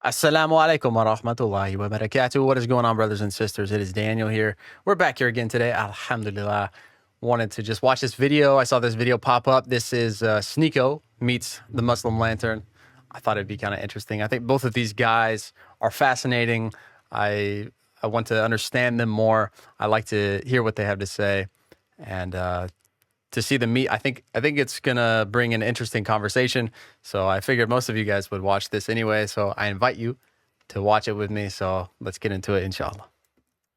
Assalamu alaikum wa rahmatullahi wa barakatuh. What is going on, brothers and sisters? It is Daniel here. We're back here again today. Alhamdulillah. Wanted to just watch this video. I saw this video pop up. This is Sneako meets the Muslim Lantern. I thought it'd be kind of interesting. I think both of these guys are fascinating. I want to understand them more. I like to hear what they have to say, and to see them meet. I think it's gonna bring an interesting conversation. So I figured most of you guys would watch this anyway. So I invite you to watch it with me. So let's get into it, inshallah.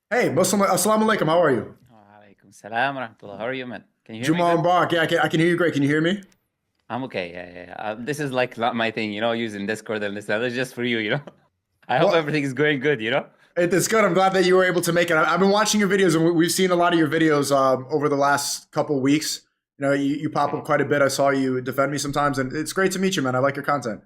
Hey, Muslim, assalamu alaikum. How are you? Alaikum salam wa rahmatullah. How are you, man? Can you hear me Juma good? Mubarak. Yeah, I can hear you great. Can you hear me? I'm okay. Yeah. This is like not my thing, using Discord and this. That's just for you. I hope Well, everything is going good. it's good. I'm glad that you were able to make it. I've been watching your videos, and we've seen a lot of your videos over the last couple weeks. You pop up quite a bit. I saw you defend me sometimes, and it's great to meet you, man. I like your content.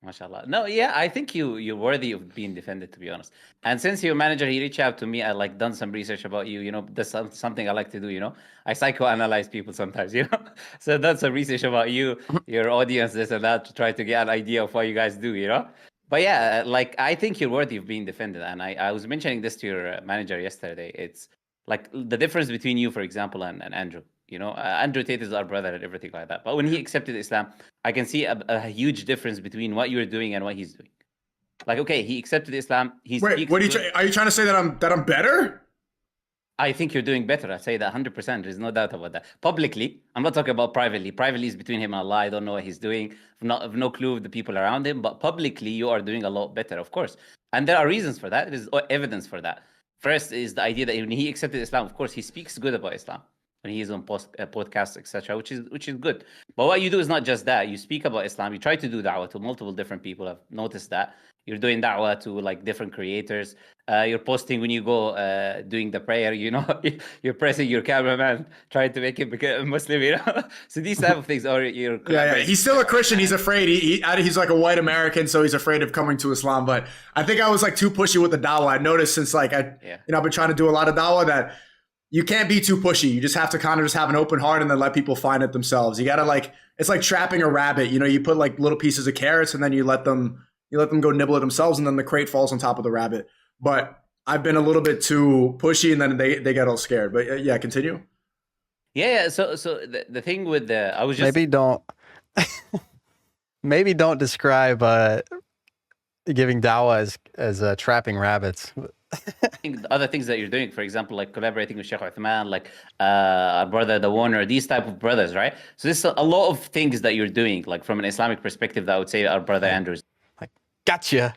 MashaAllah. No, yeah, I think you're worthy of being defended, to be honest. And since your manager, he reached out to me, I like done some research about you. That's something I like to do. I psychoanalyze people sometimes. So that's some research about you, your audience, this and that, to try to get an idea of what you guys do. But yeah, like I think you're worthy of being defended. And I was mentioning this to your manager yesterday. It's like the difference between you, for example, and Andrew. Andrew Tate is our brother and everything like that. But when he accepted Islam, I can see a huge difference between what you're doing and what he's doing. Like, okay, he accepted Islam. He Wait, speaks what good. are you trying to say that I'm better? I think you're doing better. I say that 100%. There's no doubt about that. Publicly, I'm not talking about privately. Privately is between him and Allah. I don't know what he's doing. I've no clue of the people around him. But publicly, you are doing a lot better, of course. And there are reasons for that. There's evidence for that. First is the idea that when he accepted Islam, of course, he speaks good about Islam when he is on podcasts, etc., which is good. But what you do is not just that. You speak about Islam. You try to do da'wah to multiple different people. I've noticed that. You're doing da'wah to like different creators. You're posting when you go doing the prayer, you're pressing your cameraman, trying to make him become a Muslim. So these type of things are you're Yeah. collaborating. He's still a Christian. He's afraid. He's like a white American, so he's afraid of coming to Islam. But I think I was like too pushy with the dawah. I noticed since I've been trying to do a lot of dawah that you can't be too pushy. You just have to kind of just have an open heart and then let people find it themselves. You gotta it's like trapping a rabbit. You put like little pieces of carrots and then you let them go nibble it themselves, and then the crate falls on top of the rabbit. But I've been a little bit too pushy, and then they get all scared. But yeah, continue. Yeah. So the thing with I was just Maybe don't describe giving dawah as trapping rabbits. think the other things that you're doing, for example, like collaborating with Sheikh Uthman, like our brother, the Warner, these type of brothers, right? So there's a lot of things that you're doing, like from an Islamic perspective, that I would say our brother Andrew's Like, gotcha.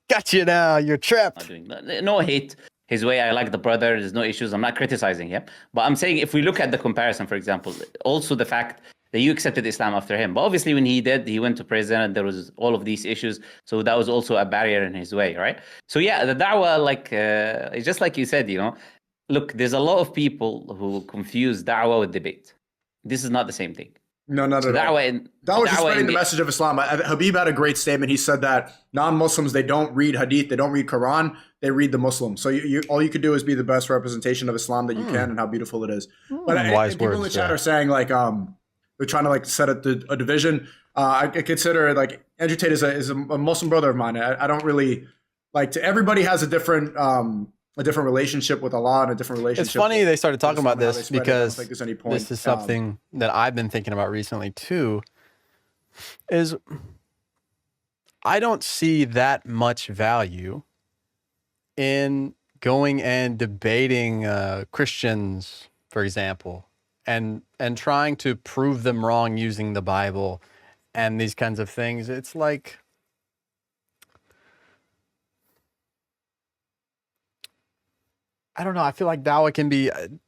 Gotcha now. You're not trapped. doing. No hate his way. I like the brother. There's no issues. I'm not criticizing him. But I'm saying if we look at the comparison, for example, also the fact that you accepted Islam after him. But obviously when he did, he went to prison and there was all of these issues. So that was also a barrier in his way, right? So yeah, the da'wah, like, it's just like you said, look, there's a lot of people who confuse da'wah with debate. This is not the same thing. No, not So at all. That was just spreading the message of Islam. Habib had a great statement. He said that non-Muslims, they don't read Hadith, they don't read Quran, they read the Muslims. So all you could do is be the best representation of Islam that you can, and how beautiful it is. But Wise people in the words, chat yeah. are saying they're trying to like set up a division. I consider like Andrew Tate is a Muslim brother of mine. I don't really like to. Everybody has a different relationship with Allah and a different relationship. It's funny they started talking about Islam and how they this spread it. I don't because think there's any point. this is something that I've been thinking about recently too, is I don't see that much value in going and debating Christians, for example, and trying to prove them wrong using the Bible and these kinds of things. It's like, I don't know. I feel like dawah can be, in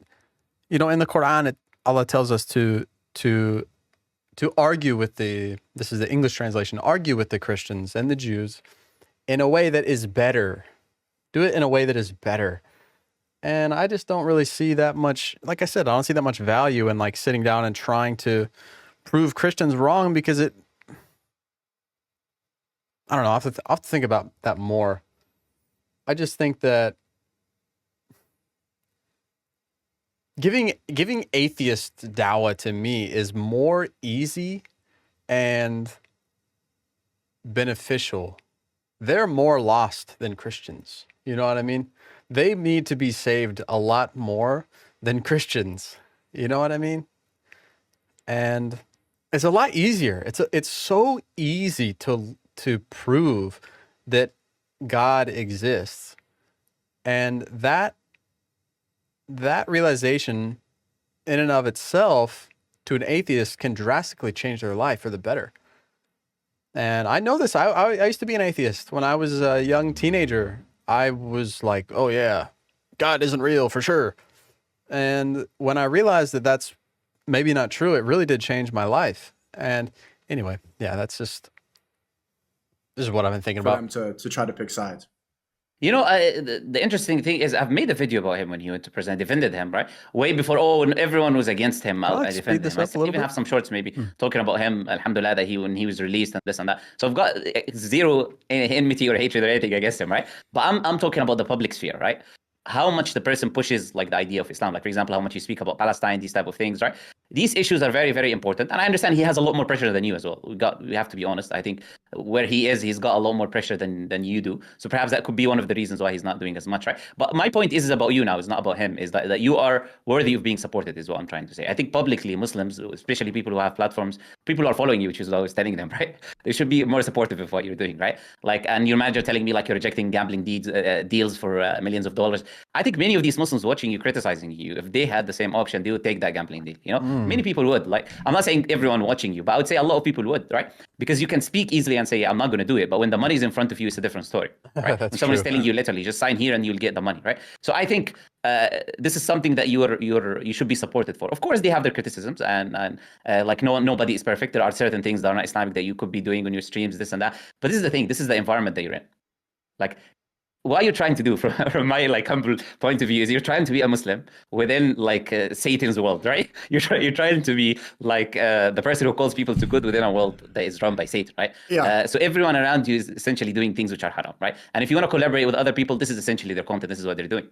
the Quran, Allah tells us to argue with this is the English translation, argue with the Christians and the Jews in a way that is better. Do it in a way that is better. And I just don't really see that much, like I said, I don't see that much value in like sitting down and trying to prove Christians wrong, because I don't know, I'll have to think about that more. I just think that giving atheists dawah to me is more easy and beneficial, they're more lost than Christians. You know what I mean? They need to be saved a lot more than Christians. You know what I mean? And it's a lot easier. It's so easy to prove that God exists. And that realization in and of itself to an atheist can drastically change their life for the better. And I know this. I used to be an atheist when I was a young teenager. I was like, oh yeah, God isn't real for sure. And when I realized that that's maybe not true, it really did change my life. And anyway, yeah, this is what I've been thinking for about. them to try to pick sides. You know, the interesting thing is I've made a video about him when he went to prison. I defended him, right? Way before, when everyone was against him, I defended him. I even have some shorts maybe talking about him, alhamdulillah, that when he was released and this and that. So I've got zero enmity or hatred or anything against him, right? But I'm talking about the public sphere, right? How much the person pushes like the idea of Islam. Like, for example, how much you speak about Palestine, these type of things, right? These issues are very, very important. And I understand he has a lot more pressure than you as well. We have to be honest. I think where he is, he's got a lot more pressure than you do. So perhaps that could be one of the reasons why he's not doing as much, right? But my point is about you now. It's not about him. Is that you are worthy of being supported is what I'm trying to say. I think publicly Muslims, especially people who have platforms, people are following you, which is what I was telling them, right? They should be more supportive of what you're doing, right? Like, and your manager telling me like you're rejecting gambling deals for millions of dollars. I think many of these Muslims watching you, criticizing you, if they had the same option, they would take that gambling deal. You know, many people would. Like, I'm not saying everyone watching you, but I would say a lot of people would, right? Because you can speak easily and say, I'm not going to do it. But when the money is in front of you, it's a different story, right? When someone's telling you literally, just sign here and you'll get the money, right? So I think this is something that you should be supported for. Of course, they have their criticisms, and like nobody is perfect. There are certain things that are not Islamic that you could be doing on your streams, this and that. But this is the thing. This is the environment that you're in. Like, what you're trying to do from my like humble point of view is you're trying to be a Muslim within like Satan's world, right? You're trying to be like the person who calls people to good within a world that is run by Satan, right? Yeah. So everyone around you is essentially doing things which are haram, right? And if you want to collaborate with other people, this is essentially their content. This is what they're doing.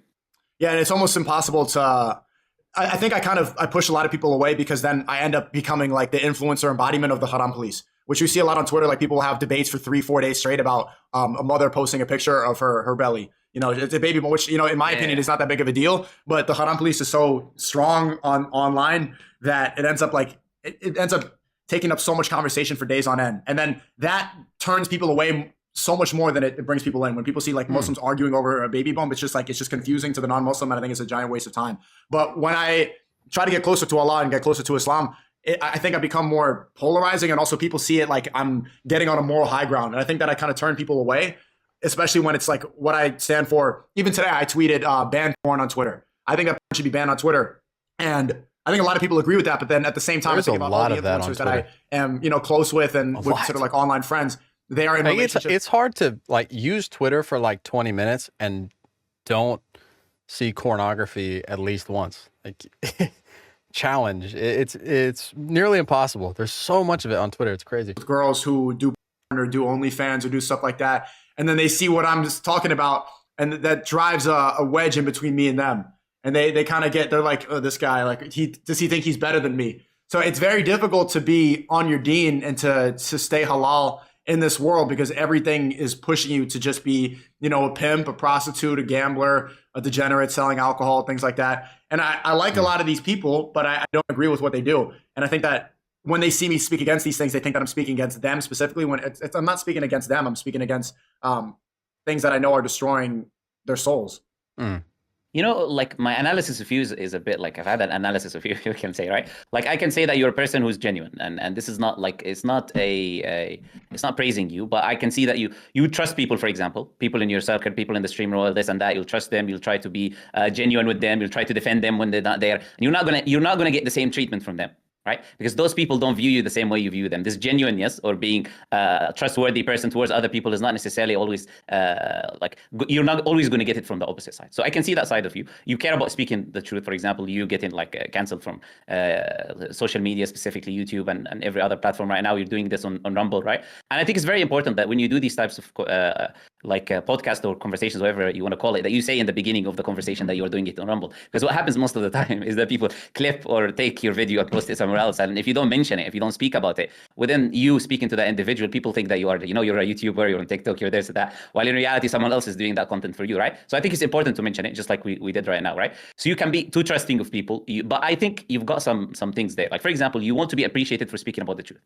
Yeah, and it's almost impossible to. I think I push a lot of people away because then I end up becoming like the influencer embodiment of the Haram police, which you see a lot on Twitter. Like, people will have debates for 3-4 days straight about a mother posting a picture of her belly. You know, it's a baby, which, you know, in my opinion, is not that big of a deal. But the Haram police is so strong online that it ends up like it ends up taking up so much conversation for days on end, and then that turns people away so much more than it brings people in. When people see like Muslims arguing over a baby bump, it's just confusing to the non-Muslim, and I think it's a giant waste of time. But when I try to get closer to Allah and get closer to Islam, I think I become more polarizing, and also people see it like I'm getting on a moral high ground, and I think that I kind of turn people away, especially when it's like what I stand for. Even today, I tweeted ban porn on Twitter. I think that porn should be banned on Twitter, and I think a lot of people agree with that. But then at the same time, I think about all the influencers that I am, you know, close with and would consider like online friends. They are in relationships. It's hard to like use Twitter for like 20 minutes and don't see pornography at least once. Like, challenge. It's nearly impossible. There's so much of it on Twitter. It's crazy. Girls who do porn or do OnlyFans or do stuff like that, and then they see what I'm just talking about, and that drives a wedge in between me and them. And they kind of they're like, oh, this guy, like, does he think he's better than me? So it's very difficult to be on your deen and to stay halal in this world, because everything is pushing you to just be, you know, a pimp, a prostitute, a gambler, a degenerate selling alcohol, things like that. And I like a lot of these people, but I don't agree with what they do. And I think that when they see me speak against these things, they think that I'm speaking against them specifically, when I'm not speaking against them. I'm speaking against things that I know are destroying their souls. You know, like, my analysis of you is a bit like, I've had an analysis of you, you can say, right? Like, I can say that you're a person who's genuine, and this is not like, it's not it's not praising you, but I can see that you trust people, for example, people in your circle, people in the stream world, this and that. You'll trust them. You'll try to be genuine with them. You'll try to defend them when they're not there. And you're not gonna get the same treatment from them, right? Because those people don't view you the same way you view them. This genuineness or being a trustworthy person towards other people is not necessarily always you're not always going to get it from the opposite side. So I can see that side of you. You care about speaking the truth. For example, you getting like canceled from social media, specifically YouTube and every other platform right now. You're doing this on Rumble, right? And I think it's very important that when you do these types of podcast or conversations, whatever you want to call it, that you say in the beginning of the conversation that you're doing it on Rumble. Because what happens most of the time is that people clip or take your video and post it somewhere else. And if you don't mention it, if you don't speak about it, within you speaking to that individual, people think that you are, you're a YouTuber, you're on TikTok, you're this or that. While in reality, someone else is doing that content for you, right? So I think it's important to mention it, just like we did right now, right? So you can be too trusting of people, but I think you've got some things there. Like, for example, you want to be appreciated for speaking about the truth.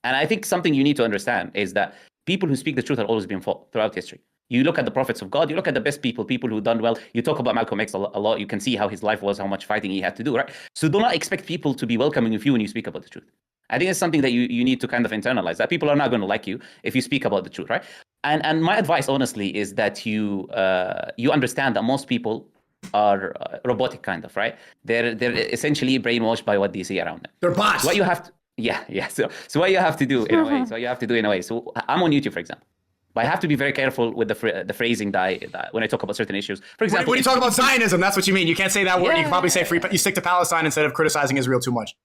And I think something you need to understand is that people who speak the truth have always been fought throughout history. You look at the prophets of God, you look at the best people who've done well. You talk about Malcolm X a lot. You can see how his life was, how much fighting he had to do, right? So do not expect people to be welcoming of you when you speak about the truth. I think it's something that you need to kind of internalize, that people are not going to like you if you speak about the truth, right? And my advice, honestly, is that you understand that most people are robotic, kind of, right? They're essentially brainwashed by what they see around them. They're bots. What you have to, yeah. So what you have to do in a way. So I'm on YouTube, for example. But I have to be very careful with the phrasing that when I talk about certain issues. For example, when you talk about Zionism, that's what you mean. You can't say that word. You can probably say you stick to Palestine instead of criticizing Israel too much.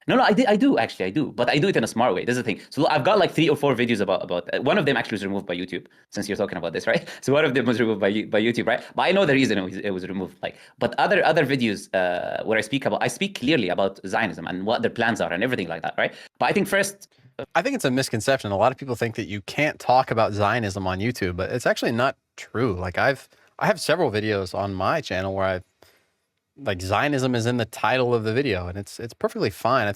No, I do, but I do it in a smart way. This is the thing. So I've got like 3 or 4 videos about one of them actually was removed by YouTube, since you're talking about this, right? So one of them was removed by YouTube, right? But I know the reason it was removed. But other videos where I speak clearly about Zionism and what their plans are and everything like that, right? But I think I think it's a misconception. A lot of people think that you can't talk about Zionism on YouTube, but it's actually not true. Like I have several videos on my channel where Zionism is in the title of the video, and it's perfectly fine.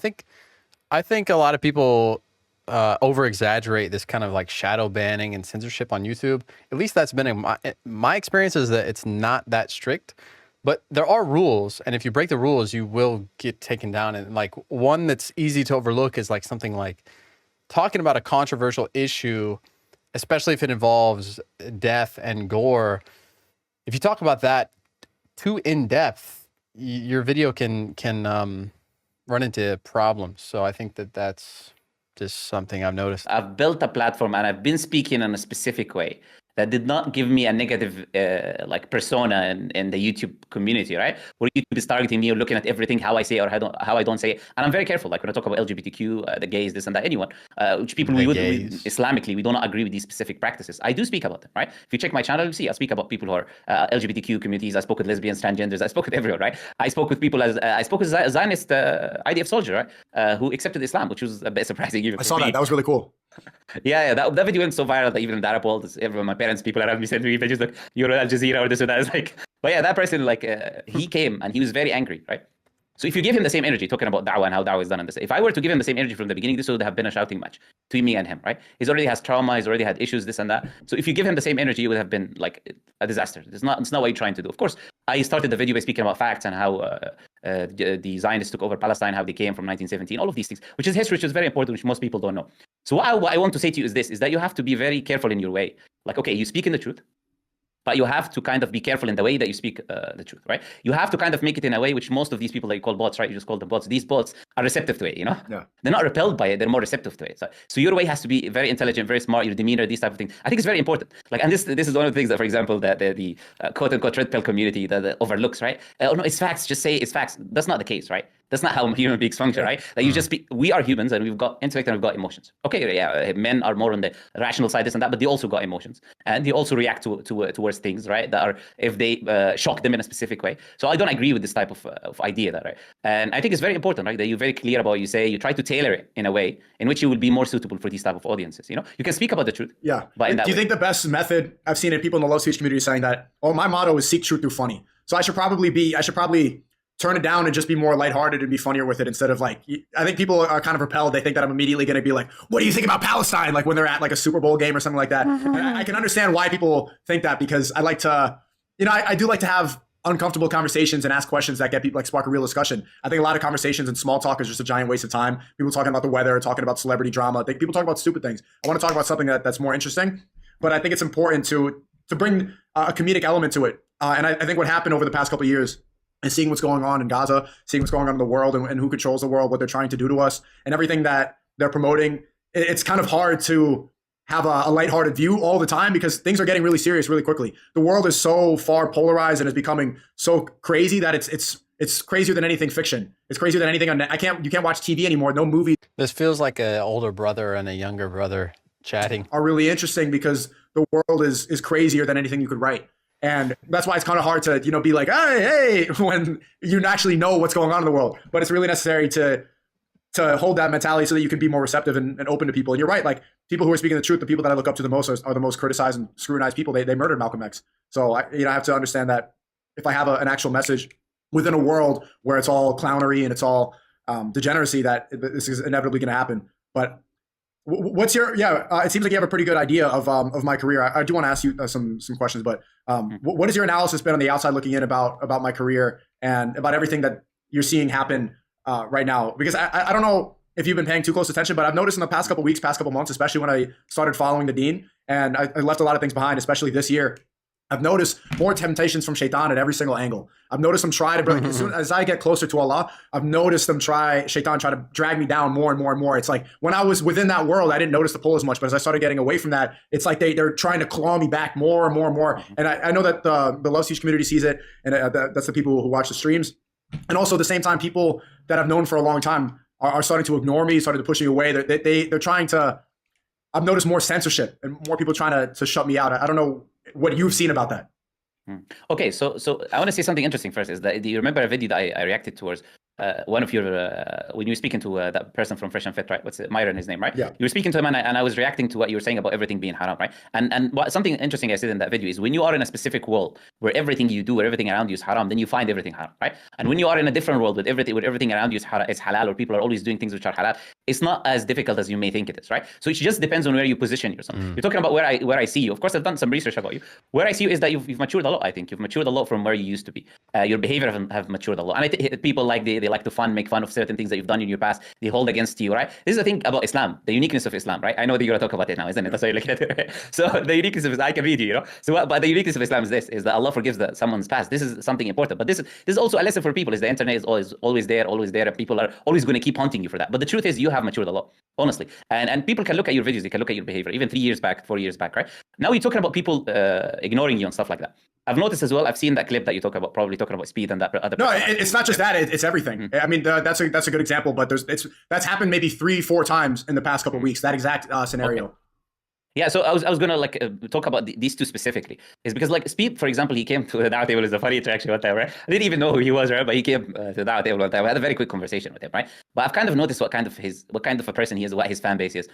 I think a lot of people over exaggerate this kind of like shadow banning and censorship on YouTube. At least that's been my experience, is that it's not that strict, but there are rules, and if you break the rules, you will get taken down. And like one that's easy to overlook is like something like talking about a controversial issue, especially if it involves death and gore. If you talk about that too in depth, your video can run into problems. So I think that's just something I've noticed. I've built a platform and I've been speaking in a specific way that did not give me a negative persona in the YouTube community, right? Where YouTube is targeting me or looking at everything, how I say or how I don't say it. And I'm very careful. Like when I talk about LGBTQ, the gays, this and that, anyone, which people Islamically, we do not agree with these specific practices. I do speak about them, right? If you check my channel, you'll see I speak about people who are LGBTQ communities. I spoke with lesbians, transgenders. I spoke with everyone, right? I spoke with people I spoke with a Zionist IDF soldier, right? Who accepted Islam, which was a bit surprising. Even I saw that. That was really cool. Yeah, that video went so viral that even in the Arab world, everyone, my parents, people around me said to me, they just like, you're Al Jazeera or this or that. It's like, but yeah, that person, he came and he was very angry, right? So if you give him the same energy, talking about Dawa and how Dawa is done on this, if I were to give him the same energy from the beginning, this would have been a shouting match between me and him, right? He's already has trauma, he's already had issues, this and that. So if you give him the same energy, it would have been like a disaster. It's not what you're trying to do. Of course, I started the video by speaking about facts and how the Zionists took over Palestine, how they came from 1917, all of these things, which is history, which is very important, which most people don't know. So what I want to say to you is that you have to be very careful in your way. Like, okay, you speak in the truth, but you have to kind of be careful in the way that you speak the truth, right? You have to kind of make it in a way which most of these people that you call bots, right? You just call them bots. These bots are receptive to it, you know? Yeah. They're not repelled by it. They're more receptive to it. So your way has to be very intelligent, very smart, your demeanor, these type of things. I think it's very important. Like, and this is one of the things that, for example, that the quote unquote red pill community that overlooks, right? Oh no, it's facts. Just say it's facts. That's not the case, right? That's not how human beings function, right? That you just speak. We are humans and we've got intellect and we've got emotions. Okay, yeah, men are more on the rational side, this and that, but they also got emotions and they also react towards things, right? That are if they shock them in a specific way. So I don't agree with this type of idea, that right? And I think it's very important, right? That you're very clear about what you say. You try to tailor it in a way in which you will be more suitable for these type of audiences. You know, you can speak about the truth. Yeah. But do you think the best method? I've seen it. People in the low speech community saying that, oh, my motto is seek truth through funny. So I should probably turn it down and just be more lighthearted and be funnier with it instead of like, I think people are kind of repelled. They think that I'm immediately going to be like, what do you think about Palestine? Like when they're at like a Super Bowl game or something like that. And I can understand why people think that, because I like to, I do like to have uncomfortable conversations and ask questions that get people like spark a real discussion. I think a lot of conversations and small talk is just a giant waste of time. People talking about the weather, talking about celebrity drama. I think people talk about stupid things. I want to talk about something that's more interesting, but I think it's important to bring a comedic element to it. And I think what happened over the past couple of years and seeing what's going on in Gaza, seeing what's going on in the world and who controls the world, what they're trying to do to us, and everything that they're promoting, it's kind of hard to have a lighthearted view all the time because things are getting really serious really quickly. The world is so far polarized and is becoming so crazy that it's crazier than anything fiction. It's crazier than anything you can't watch TV anymore. No movie. This feels like an older brother and a younger brother chatting. Are really interesting because the world is crazier than anything you could write. And that's why it's kind of hard to, be like, hey, when you actually know what's going on in the world. But it's really necessary to hold that mentality so that you can be more receptive and open to people. And you're right, like people who are speaking the truth, the people that I look up to the most are the most criticized and scrutinized people. They murdered Malcolm X. So I have to understand that if I have an actual message within a world where it's all clownery and it's all degeneracy, that this is inevitably going to happen. But what's your it seems like you have a pretty good idea of my career. I do want to ask you some questions, but what has your analysis been on the outside looking in about my career and about everything that you're seeing happen right now? Because I don't know if you've been paying too close attention, but I've noticed in the past couple weeks, past couple months, especially when I started following the Deen, and I left a lot of things behind, especially this year. I've noticed more temptations from Shaitan at every single angle. I've noticed him try to bring, as soon as I get closer to Allah, I've noticed them Shaitan try to drag me down more and more and more. It's like when I was within that world, I didn't notice the pull as much, but as I started getting away from that, it's like they're trying to claw me back more and more and more. And I know that the Love Speech community sees it, and that's the people who watch the streams. And also at the same time, people that I've known for a long time are starting to ignore me, starting to push me away. They're trying to, I've noticed more censorship and more people trying to shut me out. I don't know what you've seen about that. Okay, so I want to say something interesting first. Is that, do you remember a video that I reacted towards? One of your when you were speaking to that person from Fresh and Fit, right? What's it, Myron, his name, right? Yeah. You were speaking to him, and I was reacting to what you were saying about everything being haram, right? And something interesting I said in that video is when you are in a specific world where everything you do, where everything around you is haram, then you find everything haram, right? And when you are in a different world with everything around you is halal, or people are always doing things which are halal, it's not as difficult as you may think it is, right? So it just depends on where you position yourself. You're talking about where I see you. Of course, I've done some research about you. Where I see you is that you've matured a lot. I think you've matured a lot from where you used to be. Your behavior have matured a lot. And I think people like they like to make fun of certain things that you've done in your past. They hold against you, right? This is the thing about Islam, the uniqueness of Islam, right? I know that you're going to talk about it now, isn't it? That's why you're looking at it, right? So the uniqueness of Islam, I can read you, So, but the uniqueness of Islam is that Allah forgives someone's past. This is something important. But this is also a lesson for people. Is the internet is always there, and people are always going to keep haunting you for that. But the truth is, you have matured a lot, honestly. And people can look at your videos, they can look at your behavior, even 3 years back, 4 years back, right? Now you're talking about people ignoring you and stuff like that. I've noticed as well. I've seen that clip that you talk about, probably talking about speed and that other. No, it's not just that. It's everything. I mean, that's a good example. But that's happened maybe 3-4 times in the past couple of weeks. That exact scenario. Okay. Yeah, so I was gonna talk about these two specifically, is because like Speed, for example, he came to the Dawa table. It's a funny interaction one time, right? I didn't even know who he was, right? But he came to the Dawa table one time. I had a very quick conversation with him, right? But I've kind of noticed what kind of a person he is, what his fan base is.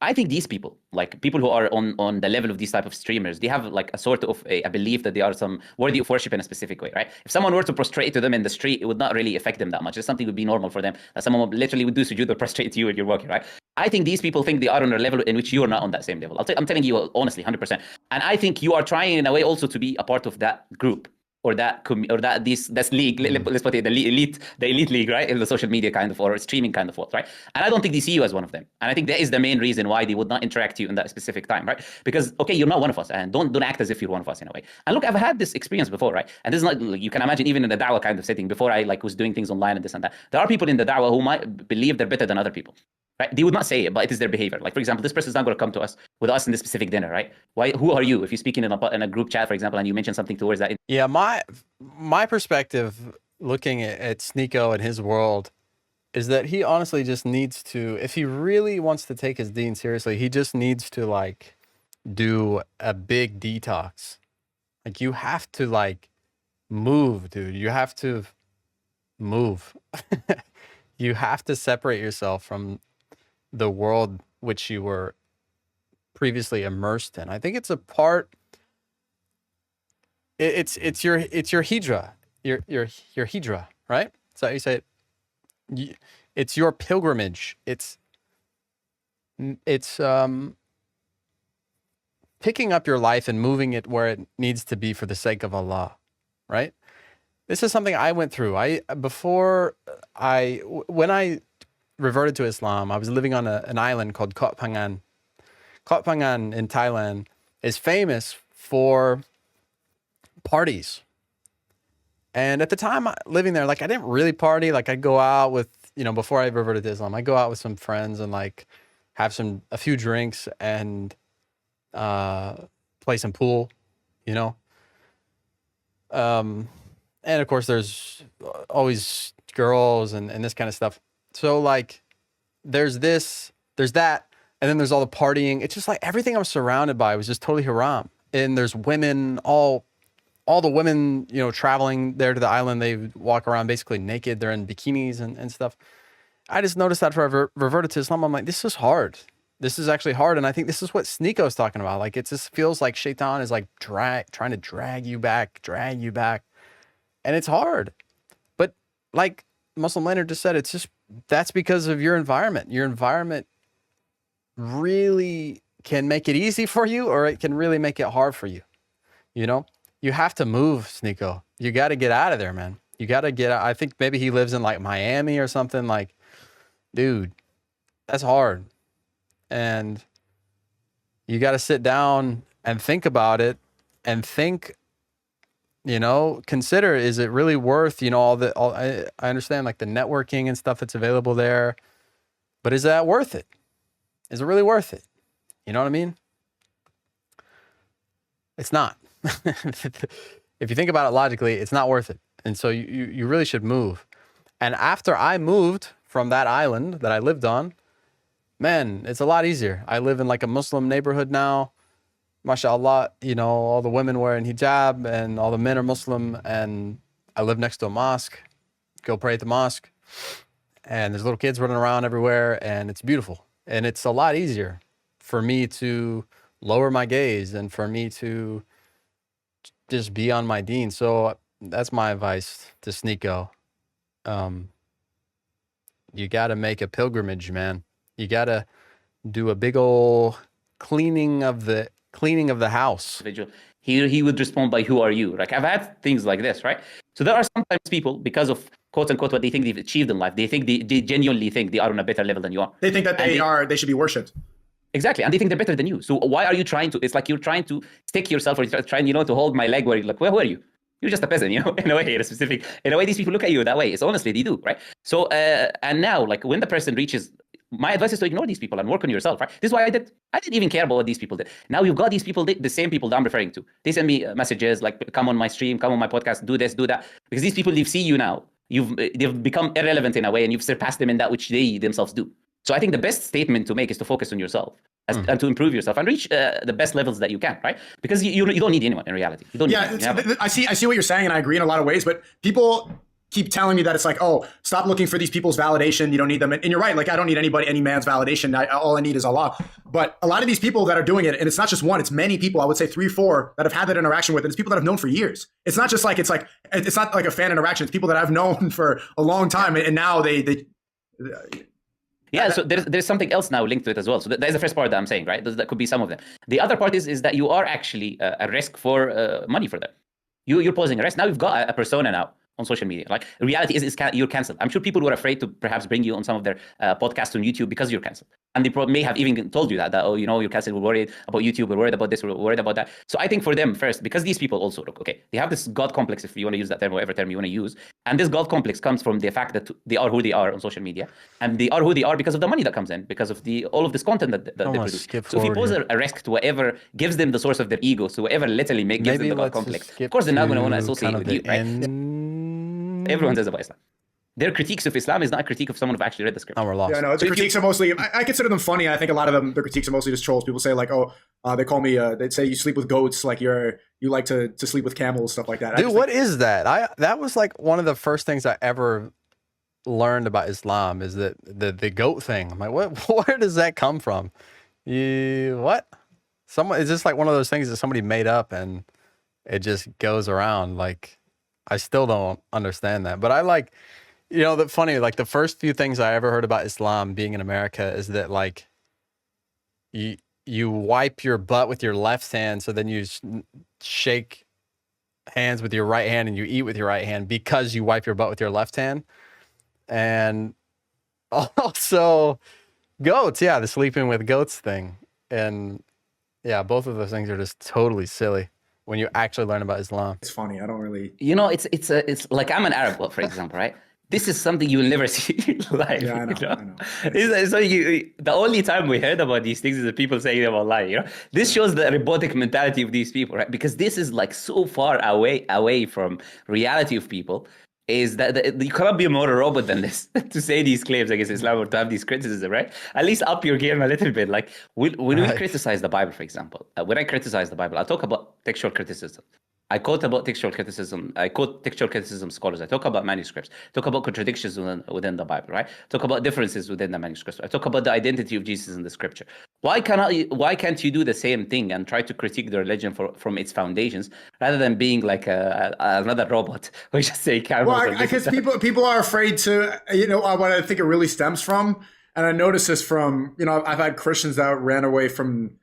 I think these people, like people who are on the level of these type of streamers, they have like a sort of a belief that they are some worthy of worship in a specific way, right? If someone were to prostrate to them in the street, it would not really affect them that much. It's something would be normal for them. That someone literally would do sujood or prostrate to you when you're walking, right? I think these people think they are on a level in which you are not on that same level. I'm telling you honestly, 100%. And I think you are trying in a way also to be a part of that group. Or that's league. Let's put it the elite league, right? In the social media kind of or streaming kind of world, right? And I don't think they see you as one of them. And I think that is the main reason why they would not interact with you in that specific time, right? Because okay, you're not one of us, and don't act as if you're one of us in a way. And look, I've had this experience before, right? And this is not, you can imagine even in the Dawa kind of setting before I was doing things online and this and that. There are people in the Dawa who might believe they're better than other people. Right? They would not say it, but it is their behavior. Like, for example, this person is not going to come to us with us in this specific dinner, right? Why? Who are you? If you're speaking in a group chat, for example, and you mention something towards that. Yeah, my perspective looking at Sneako and his world is that he honestly just needs to, if he really wants to take his deen seriously, he just needs to like do a big detox. Like you have to like move, dude. You have to move. You have to separate yourself from the world which you were previously immersed in. I think it's a part. It's your hijra, your hijra, right? So you say it. It's your pilgrimage. It's picking up your life and moving it where it needs to be for the sake of Allah, right? This is something I went through. When I reverted to Islam, I was living on an island called Koh Phangan. Koh Phangan in Thailand is famous for parties. And at the time living there, like I didn't really party. Like I'd go out with, before I reverted to Islam, I'd go out with some friends and like have a few drinks and play some pool, and of course there's always girls and this kind of stuff. So like there's that, And then there's all the partying. It's just like everything I'm surrounded by was just totally haram. And there's women, all the women, you know, traveling there to the island, they walk around basically naked. They're in bikinis and stuff. I just noticed that for I reverted to Islam. I'm like, this is hard. This is actually hard. And I think this is what Sneako is talking about. Like, it just feels like Shaitan is like trying to drag you back. And it's hard. But like Muslim Leonard just said, that's because of your environment. Your environment really can make it easy for you, or it can really make it hard for you. You know, you have to move, Sneako. You got to get out of there, man. You got to get out. I think maybe he lives in like Miami or something. Like, dude, that's hard. And you got to sit down and think about it and think, you know, consider, is it really worth, you know, I understand like the networking and stuff that's available there, but is that worth it? Is it really worth it? You know what I mean? It's not. If you think about it logically, it's not worth it. And so you really should move. And after I moved from that island that I lived on, man, it's a lot easier. I live in like a Muslim neighborhood now. MashaAllah, you know, all the women wearing hijab and all the men are Muslim. And I live next to a mosque, go pray at the mosque. And there's little kids running around everywhere, and it's beautiful. And it's a lot easier for me to lower my gaze and for me to just be on my deen. So that's my advice to Sneako. You got to make a pilgrimage, man. You got to do a big old cleaning of the house. He would respond by, who are you? Like, I've had things like this, right? So there are sometimes people, because of quote unquote what they think they've achieved in life, they genuinely think they are on a better level than you are. They think that they should be worshipped. Exactly. And they think they're better than you. So why are you it's like you're trying to stick yourself, or trying, you know, to hold my leg where you're like, who are you? You're just a peasant, you know, in a way, these people look at you that way. It's honestly, they do, right? So, and now, like, when the person reaches, my advice is to ignore these people and work on yourself, right? This is why I didn't even care about what these people did. Now you've got these people, the same people that I'm referring to. They send me messages like, come on my stream, come on my podcast, do this, do that. Because these people, they see you now. They've become irrelevant in a way, and you've surpassed them in that which they themselves do. So I think the best statement to make is to focus on yourself and to improve yourself and reach the best levels that you can, right? Because you don't need anyone in reality. You don't need anyone. I see what you're saying, and I agree in a lot of ways, but people keep telling me that it's like, oh, stop looking for these people's validation. You don't need them. And you're right. Like, I don't need any man's validation. All I need is Allah. But a lot of these people that are doing it, and it's not just one, it's many people, I would say 3, 4 that have had that interaction with, and it's people that I've known for years. It's not just like, it's not like a fan interaction. It's people that I've known for a long time. And now yeah, so there's something else now linked to it as well. So that is the first part that I'm saying, right? That could be some of them. The other part is that you are actually a risk for money for them. You're posing a risk. Now you've got a persona now on social media. Like, reality is you're canceled. I'm sure people were afraid to perhaps bring you on some of their podcasts on YouTube because you're canceled. And they may have even told you that, oh, you know, you're canceled, we're worried about YouTube, we're worried about this, we're worried about that. So I think for them first, because these people also, look, okay, they have this God complex, if you want to use that term, whatever term you want to use. And this God complex comes from the fact that they are who they are on social media. And they are who they are because of the money that comes in, because of all of this content that they produce. So if you pose a risk to whatever gives them the source of their ego, so whatever literally gives them the God complex, of course they're not going to want to associate with you, right? Everyone says about Islam. Their critiques of Islam is not a critique of someone who actually read the script. Oh, we're lost. Yeah, no, the critiques are mostly, I consider them funny. I think a lot of them, the critiques are mostly just trolls. People say like, oh, they call me, they say you sleep with goats, like you like to sleep with camels, stuff like that. Dude, what is that? That was like one of the first things I ever learned about Islam, is that the goat thing. I'm like, where does that come from? What? Is this like one of those things that somebody made up and it just goes around? Like, I still don't understand that. But I like, you know, the funny, like the first few things I ever heard about Islam being in America is that like you wipe your butt with your left hand, so then you shake hands with your right hand and you eat with your right hand because you wipe your butt with your left hand. And also goats, yeah, the sleeping with goats thing. And yeah, both of those things are just totally silly when you actually learn about Islam. It's funny. I don't really. You know, it's like, I'm an Arab, for example, right? This is something you will never see in life. Yeah, I know. You know? The only time we heard about these things is the people saying them online. You know, this shows the robotic mentality of these people, right? Because this is like so far away from reality of people. is that you cannot be more a robot than this to say these claims against Islam or to have these criticism, right? At least up your game a little bit. Like when we criticize the Bible, for example, when I criticize the Bible, I talk about textual criticism. I quote about textual criticism. I quote textual criticism scholars. I talk about manuscripts. Talk about contradictions within the Bible, right? Talk about differences within the manuscripts. I talk about the identity of Jesus in the scripture. Why can't you do the same thing and try to critique the religion from its foundations rather than being like another robot who just say well, because people are afraid to, what I think it really stems from, and I noticed this from, I've had Christians that ran away from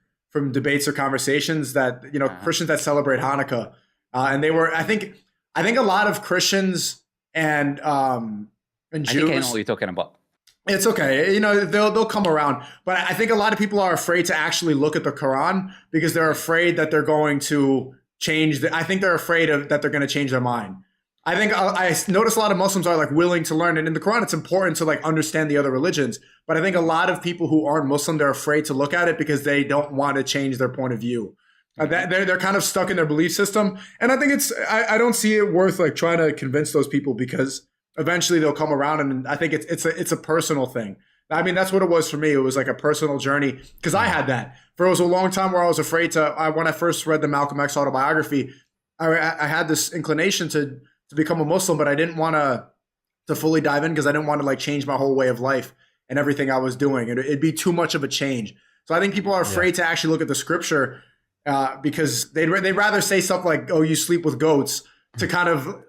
debates or conversations that, Christians that celebrate Hanukkah. And they were, I think a lot of Christians and Jews. I think I know what you're talking about. It's okay, they'll come around, but I think a lot of people are afraid to actually look at the Quran because they're afraid that they're going to change. I think they're afraid that they're going to change their mind. I think I notice a lot of Muslims are like willing to learn, and in the Quran, it's important to like understand the other religions. But I think a lot of people who aren't Muslim, they're afraid to look at it because they don't want to change their point of view. They're kind of stuck in their belief system, and I think I don't see it worth like trying to convince those people because eventually they'll come around, and I think it's a personal thing. I mean, that's what it was for me. It was like a personal journey because I had that. It was a long time where I was afraid when I first read the Malcolm X autobiography, I had this inclination to become a Muslim, but I didn't want to fully dive in because I didn't want to like change my whole way of life and everything I was doing. It'd be too much of a change. So I think people are afraid to actually look at the scripture because they'd rather say stuff like, "Oh, you sleep with goats," to kind of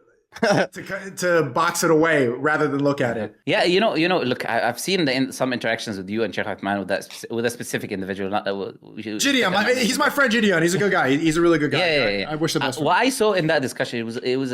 to box it away rather than look at it. Yeah, look, I've seen some interactions with you and Sheikh Rahman with a specific individual. Gideon, he's my friend Gideon. He's a good guy. He's a really good guy. Yeah. I wish the best. What I saw in that discussion, it was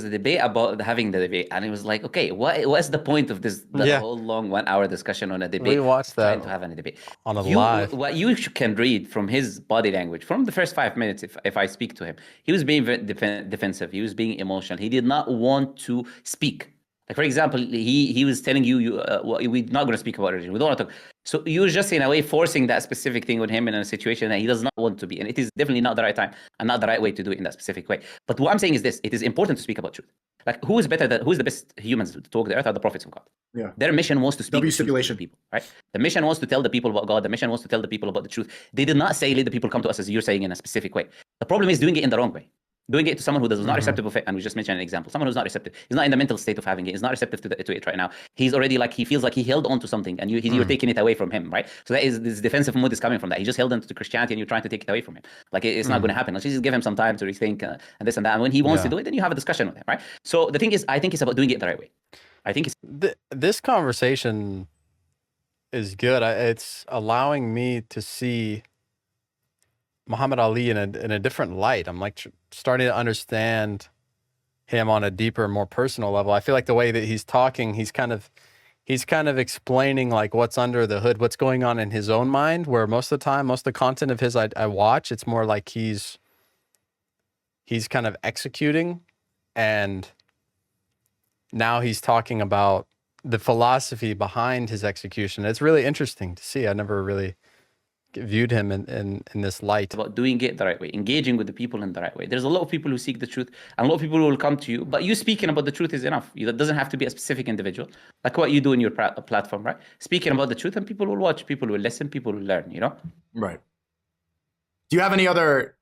a debate about having the debate, and it was like, okay, what's the point of this whole long 1 hour discussion on a debate? We watched that trying to have a debate on a live. What you can read from his body language from the first 5 minutes, if I speak to him, he was being defensive. He was being emotional. He did not want to speak. Like, for example, he was telling you we're not going to speak about religion. We don't want to talk. So you're just in a way forcing that specific thing with him in a situation that he does not want to be. And it is definitely not the right time and not the right way to do it in that specific way. But what I'm saying is this: it is important to speak about truth. Like, who's the best humans to talk the earth are the prophets of God. Yeah. Their mission was to speak to the people, right? The mission was to tell the people about God. The mission was to tell the people about the truth. They did not say, let the people come to us as you're saying in a specific way. The problem is doing it in the wrong way. Doing it to someone who is not receptive of it, and we just mentioned an example. Someone who's not receptive, he's not in the mental state of having it. He's not receptive to it right now. He's already like, he feels like he held on to something, and you're taking it away from him, right? So that is this defensive mood is coming from that. He just held on to Christianity, and you're trying to take it away from him. Like, it's not going to happen. Let's just give him some time to rethink and this and that. And when he wants to do it, then you have a discussion with him, right? So the thing is, I think it's about doing it the right way. I think it's this conversation is good. It's allowing me to see Muhammad Ali in a different light. I'm like starting to understand him on a deeper, more personal level. I feel like the way that he's talking, he's kind of explaining like what's under the hood, what's going on in his own mind, where most of the time, most of the content of his I watch, it's more like he's kind of executing, and now he's talking about the philosophy behind his execution. It's really interesting to see. I never really viewed him in this light. About doing it the right way, engaging with the people in the right way. There's a lot of people who seek the truth, and a lot of people who will come to you, but you speaking about the truth is enough. That doesn't have to be a specific individual, like what you do in your platform, right? Speaking about the truth, and people will watch, people will listen, people will learn, Right. Do you have any other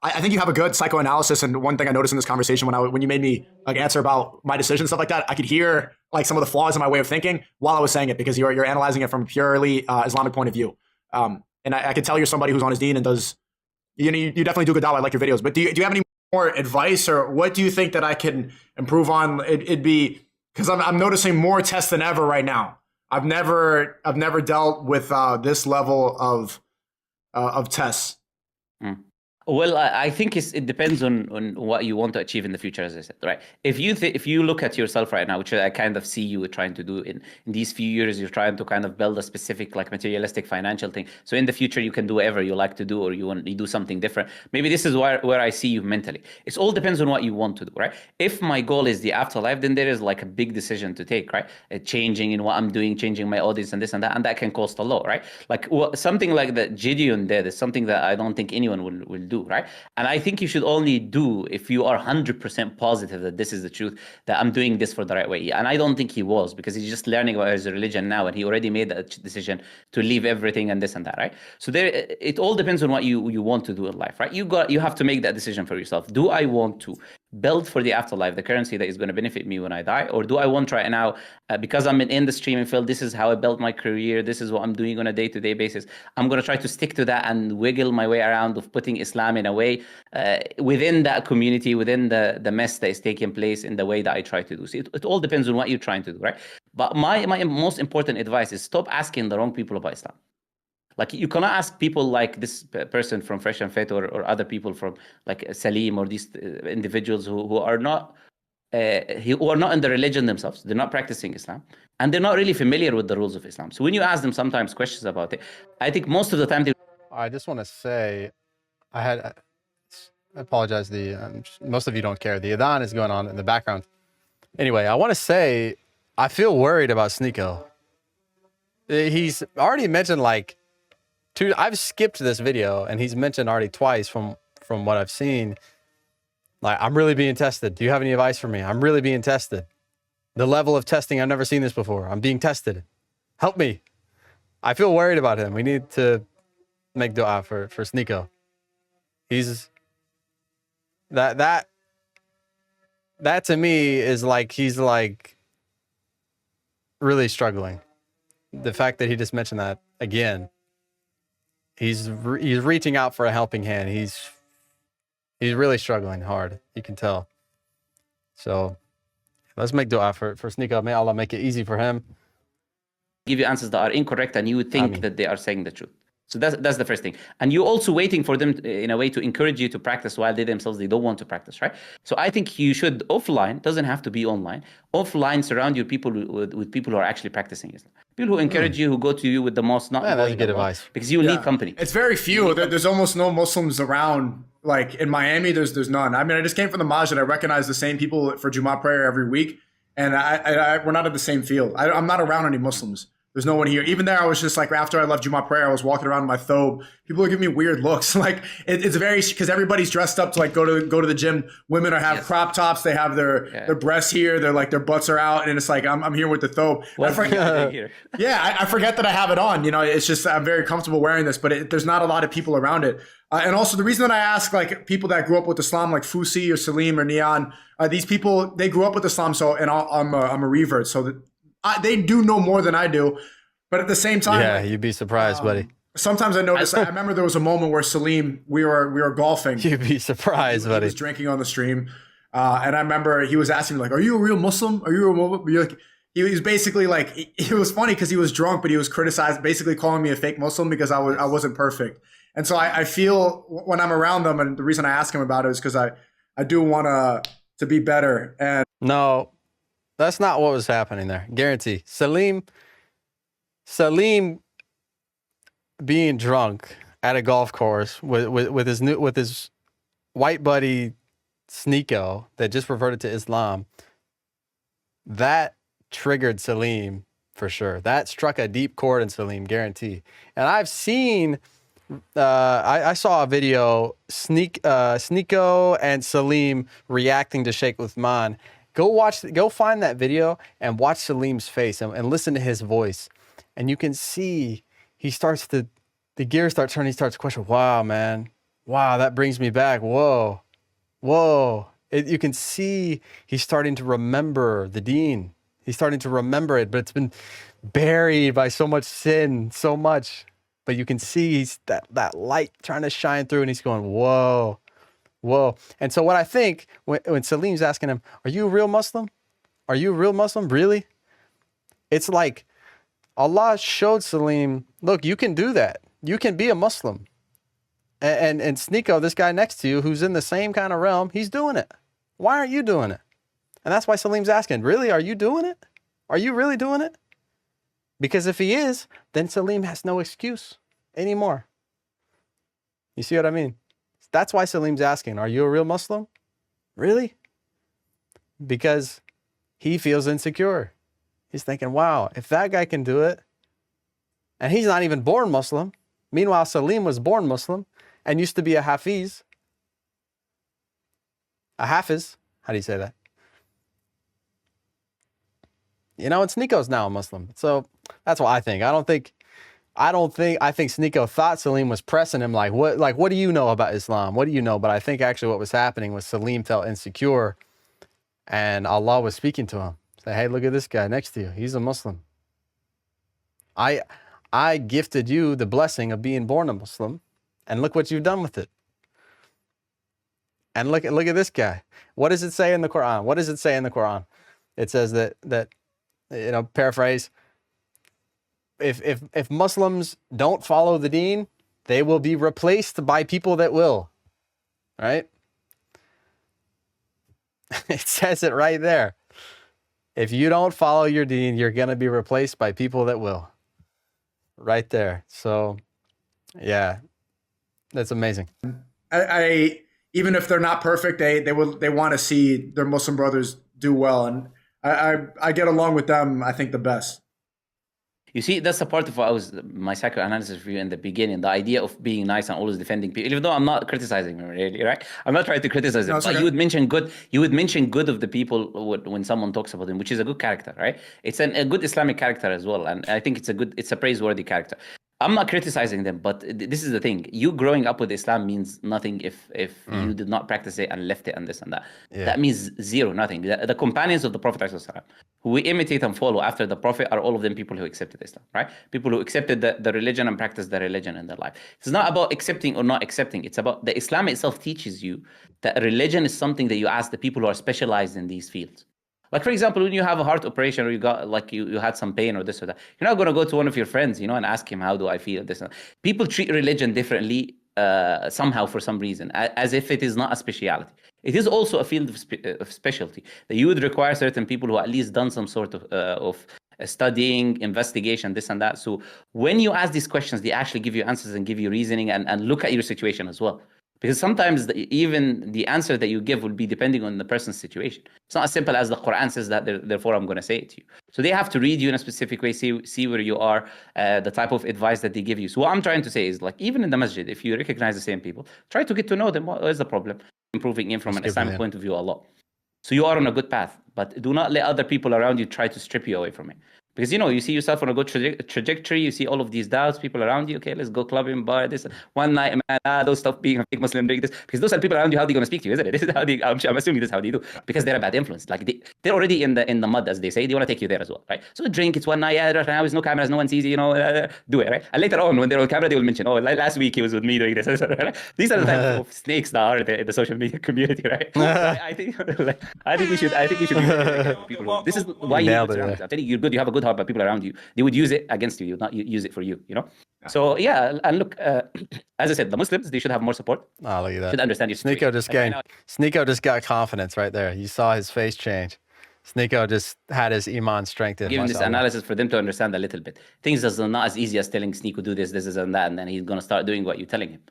I think you have a good psychoanalysis, and one thing I noticed in this conversation when you made me like answer about my decision, stuff like that, I could hear like some of the flaws in my way of thinking while I was saying it, because you're analyzing it from a purely Islamic point of view. And I can tell you're somebody who's on his deen and does, you definitely do good Dawa. I like your videos, but do you have any more advice, or what do you think that I can improve on? It'd be, because I'm noticing more tests than ever right now. I've never dealt with this level of tests. Well, I think it depends on what you want to achieve in the future, as I said, right? If you look at yourself right now, which I kind of see you trying to do in these few years, you're trying to kind of build a specific like materialistic financial thing. So in the future, you can do whatever you like to do, or you do something different. Maybe this is where I see you mentally. It all depends on what you want to do, right? If my goal is the afterlife, then there is like a big decision to take, right? Changing in what I'm doing, changing my audience and this and that can cost a lot, right? Like something like that Gideon did is something that I don't think anyone will do. do, right? And I think you should only do if you are 100% positive that this is the truth, that I'm doing this for the right way. And I don't think he was, because he's just learning about his religion now, and he already made that decision to leave everything and this and that, right? So there, it all depends on what you want to do in life, right? You have to make that decision for yourself. Do I want to build for the afterlife, the currency that is going to benefit me when I die? Or do I want right now, because I'm in the streaming field, this is how I built my career, this is what I'm doing on a day-to-day basis, I'm going to try to stick to that and wiggle my way around of putting Islam in a way within that community, within the mess that is taking place, in the way that I try to do. So it all depends on what you're trying to do, right? But my most important advice is stop asking the wrong people about Islam. Like, you cannot ask people like this person from Fresh and Fit, or other people from like Salim, or these individuals who are not in the religion themselves. They're not practicing Islam, and they're not really familiar with the rules of Islam. So when you ask them sometimes questions about it, I think most of the time I just want to say, I apologize. Most of you don't care. The Adhan is going on in the background. Anyway, I want to say, I feel worried about Sneako. He's already mentioned like I've skipped this video, and he's mentioned already twice from what I've seen. Like, I'm really being tested. Do you have any advice for me? I'm really being tested. The level of testing, I've never seen this before. I'm being tested. Help me. I feel worried about him. We need to make dua for Sneako. He's that to me is like, he's like really struggling. The fact that he just mentioned that again, he's reaching out for a helping hand. He's really struggling hard. You can tell. So let's make dua for Sneako. May Allah make it easy for him. Give you answers that are incorrect, and you would think that they are saying the truth. So that's the first thing. And you're also waiting for them in a way to encourage you to practice, while they themselves, they don't want to practice, right? So I think you should, offline, doesn't have to be online, offline, surround your people with people who are actually practicing Islam. People who encourage you, who go to you with the most, not that's good advice. Because you need company. It's very few. There's almost no Muslims around. Like in Miami, there's none. I mean, I just came from the masjid. I recognize the same people for Jummah prayer every week, and we're not in the same field. I'm not around any Muslims. There's no one here. Even there, I was just like, after I left Jummah prayer, I was walking around in my thobe. People are giving me weird looks. Like it's very, because everybody's dressed up to like go to the gym. Women have crop tops. They have their breasts here. They're like, their butts are out, and it's like I'm here with the thobe. I forget that I have it on. You know, it's just I'm very comfortable wearing this, but there's not a lot of people around it. And also the reason that I ask like people that grew up with Islam, like Fusi or Salim or Neon, these people, they grew up with Islam. So, and I'm a revert. So that they do know more than I do. But at the same time, yeah, you'd be surprised, buddy. Sometimes I notice. I remember there was a moment where Salim, we were golfing. You'd be surprised, buddy. He was drinking on the stream, and I remember he was asking me like, "Are you a real Muslim? Are you a Muslim?" He was basically like, it was funny because he was drunk, but he was criticized, basically calling me a fake Muslim because I wasn't perfect. And so I feel when I'm around them, and the reason I ask him about it is because I do want to be better. And no, that's not what was happening there. Guarantee. Salim being drunk at a golf course with his white buddy Sneako that just reverted to Islam, that triggered Salim for sure. That struck a deep chord in Salim, guarantee. And I've seen, I saw a video, Sneako and Salim reacting to Sheikh Uthman. Go find that video and watch Salim's face and listen to his voice. And you can see the gears start turning. He starts to question, wow, man. Wow, that brings me back. Whoa. You can see he's starting to remember the deen. He's starting to remember it, but it's been buried by so much sin, so much. But you can see he's that light trying to shine through, and he's going, whoa. And so what I think, when Salim's asking him, are you a real Muslim? Are you a real Muslim? Really? It's like Allah showed Salim, look, you can do that. You can be a Muslim. And Sneako, this guy next to you, who's in the same kind of realm, he's doing it. Why aren't you doing it? And that's why Salim's asking, really, are you doing it? Are you really doing it? Because if he is, then Salim has no excuse anymore. You see what I mean? That's why Salim's asking, are you a real Muslim? Really? Because he feels insecure. He's thinking, wow, if that guy can do it, and he's not even born Muslim. Meanwhile, Salim was born Muslim and used to be a Hafiz, A hafiz. How do you say that? You know, and Sneako's now a Muslim. So that's what I think. I think Sneako thought Salim was pressing him like, what do you know about Islam? What do you know? But I think actually what was happening was Salim felt insecure and Allah was speaking to him. Say, hey, look at this guy next to you. He's a Muslim. I gifted you the blessing of being born a Muslim, and look what you've done with it. And look at this guy. What does it say in the Quran? What does it say in the Quran? It says that you know, paraphrase, if Muslims don't follow the deen, they will be replaced by people that will. Right? It says it right there. If you don't follow your deen, you're going to be replaced by people that will. Right there. So, yeah, that's amazing. I even if they're not perfect, they want to see their Muslim brothers do well, and I get along with them, I think, the best. You see, that's a part of what my psychoanalysis for you in the beginning, the idea of being nice and always defending people, even though I'm not criticizing them really, right? I'm not trying to criticize them, but okay. You would mention good of the people when someone talks about them, which is a good character, right? It's a good Islamic character as well. And I think it's a praiseworthy character. I'm not criticizing them, but this is the thing. You growing up with Islam means nothing if you did not practice it and left it and this and that. Yeah. That means zero, nothing. The companions of the Prophet ﷺ, who we imitate and follow after the Prophet, are all of them people who accepted Islam, right? People who accepted the religion and practiced the religion in their life. It's not about accepting or not accepting. It's about the Islam itself teaches you that religion is something that you ask the people who are specialized in these fields. Like, for example, when you have a heart operation or you got like you had some pain or this or that, you're not going to go to one of your friends, you know, and ask him, how do I feel? This and that. People treat religion differently somehow for some reason, as if it is not a speciality. It is also a field of specialty that you would require certain people who at least done some sort of studying, investigation, this and that. So when you ask these questions, they actually give you answers and give you reasoning and look at your situation as well. Because sometimes even the answer that you give will be depending on the person's situation. It's not as simple as the Quran says that, therefore I'm going to say it to you. So they have to read you in a specific way, see where you are, the type of advice that they give you. So what I'm trying to say is, like, even in the masjid, if you recognize the same people, try to get to know them. What is the problem? Improving in from an Islamic point of view a lot. So you are on a good path, but do not let other people around you try to strip you away from it. Because, you know, you see yourself on a good trajectory, you see all of these doubts, people around you, okay, let's go clubbing, bar, this, one night, man, those stuff, being a fake Muslim, doing this. Because those are people around you, how are they going to speak to you, isn't it? This is how I'm assuming this is how they do. Because they're a bad influence. Like, they're already in the mud, as they say. They want to take you there as well, right? So drink, it's one night, yeah, right now, there's no cameras, no one sees you, you know, do it, right? And later on, when they're on camera, they will mention, oh, last week he was with me doing this. These are the type of snakes that are in the social media community, right? I think we should people. This is why you need to I'm telling you, you're good, you have a good heart, but people around you, they would use it against you, not use it for you, you know? So, yeah, and look, as I said, the Muslims, they should have more support. Oh, look at that. Should understand your situation. Sneako just got confidence right there. You saw his face change. Sneako just had his iman strengthened. Giving this analysis for them to understand a little bit. Things are not as easy as telling Sneako do this, and that, and then he's going to start doing what you're telling him.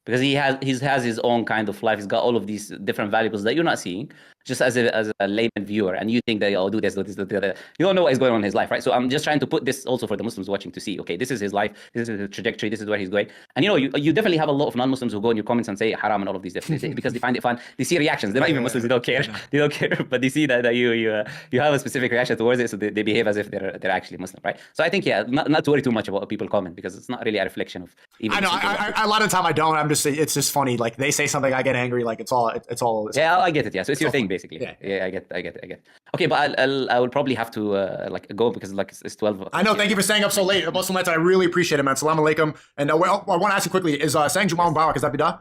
Because he has his own kind of life. He's got all of these different valuables that you're not seeing, just as a layman viewer. And you think that, oh, do this, do that. You don't know what is going on in his life, right? So I'm just trying to put this also for the Muslims watching to see, okay, this is his life, this is his trajectory, this is where he's going. And, you know, you definitely have a lot of non-Muslims who go in your comments and say haram and all of these different things because they find it fun. They see reactions. They're not even Muslims. They don't care. They don't care. But they see that you have a specific reaction towards it, so they behave as if they're actually Muslim, right? So I think, yeah, not to worry too much about what people comment because it's not really a reflection of. I know. A lot of the time I don't. I'm just. It's just funny. Like they say something, I get angry. Like it's all. Yeah, I get it. Yeah, so it's your thing basically. Yeah, I get it. Okay, but I will probably have to go because like it's 12. I know. Thank you for staying up so late, Muslim Lights. I really appreciate it, man. Assalamu alaikum. And I want to ask you quickly: is saying Jumu'ah Mubarak, is that bidah?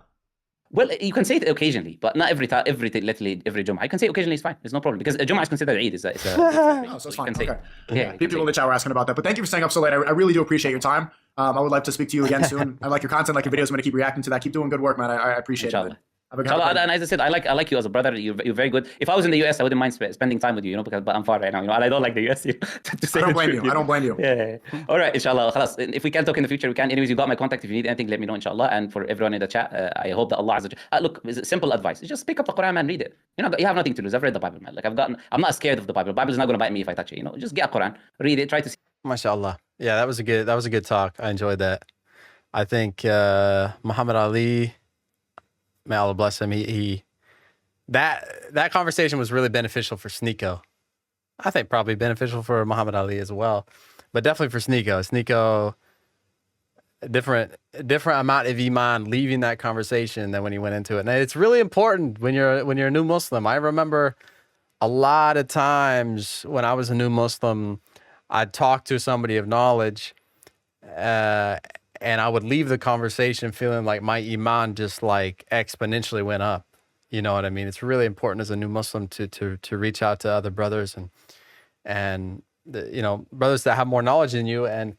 Well, you can say it occasionally, but not every Jumu'ah. I can say occasionally is fine. There's no problem because a Jumu'ah is considered Eid. So it's fine. Okay. Yeah, people in the chat were asking about that, but thank you for staying up so late. I really do appreciate your time. I would like to speak to you again soon. I like your content, like your videos. I'm going to keep reacting to that. Keep doing good work, man. I appreciate it. Inshallah, and as I said, I like you as a brother. You're very good. If I was in the US, I wouldn't mind spending time with you, but I'm far right now, and I don't like the US. To say I don't blame you. Yeah. All right, inshallah. Khalas. If we can talk in the future, we can. Anyways, you got my contact. If you need anything, let me know, inshallah. And for everyone in the chat, I hope that Allah Azza wa Jalla. Look, simple advice. Just pick up the Quran and read it. You have nothing to lose. I've read the Bible, man. Like I'm not scared of the Bible. The Bible's not going to bite me if I touch it. Just get a Quran, read it, try to see. MashaAllah. Yeah, that was a good talk. I enjoyed that. I think Muhammad Ali, may Allah bless him, he that conversation was really beneficial for Sneako. I think probably beneficial for Muhammad Ali as well, but definitely for Sneako. Sneako, different amount of iman leaving that conversation than when he went into it. And it's really important when you're a new Muslim. I remember a lot of times when I was a new Muslim, I'd talk to somebody of knowledge, and I would leave the conversation feeling like my iman just like exponentially went up. You know what I mean? It's really important as a new Muslim to reach out to other brothers and you know, brothers that have more knowledge than you and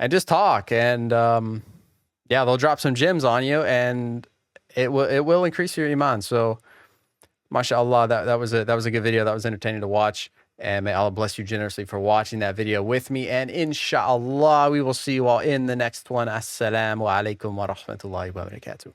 just talk. And yeah, they'll drop some gems on you, and it will increase your iman. So, mashallah, that was a good video. That was entertaining to watch. And may Allah bless you generously for watching that video with me. And inshallah, we will see you all in the next one. Assalamu alaikum wa rahmatullahi wa barakatuh.